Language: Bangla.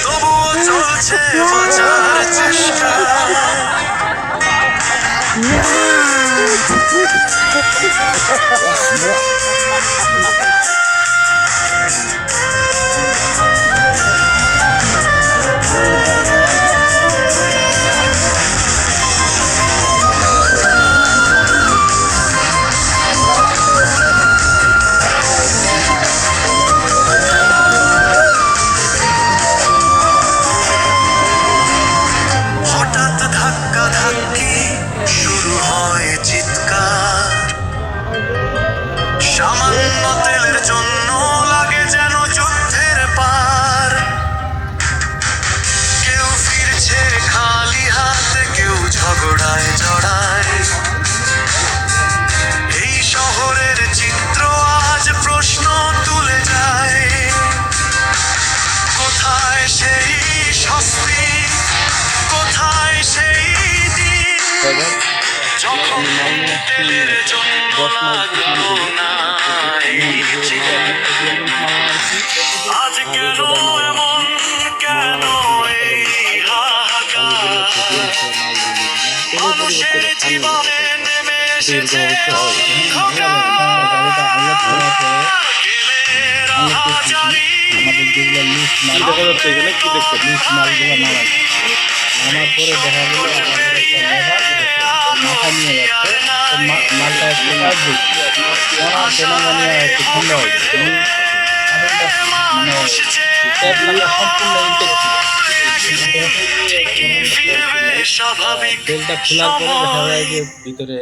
তবুও চলছে বাঁচার চেষ্টা। সামান্য তেলের জন্য লাগে যেন যুদ্ধের পার। কেউ ফিরছে খালি হাতে, কেউ ঝগড়ায় জড়ায়। এই শহরের চিত্র আজ প্রশ্ন তুলে যায়, কোথায় সেই স্বস্তি, কোথায় সেই দিন যখন তেলের জন্য লাগলো না। আজ কেন এমন, কেন এই হাহাকার? মানুষের জীবনে নেমে এসেছে মালটা ঠান্ডা হয়েছে স্বাভাবিক তেলটা খোলার পরে দেখা যায় যে ভিতরে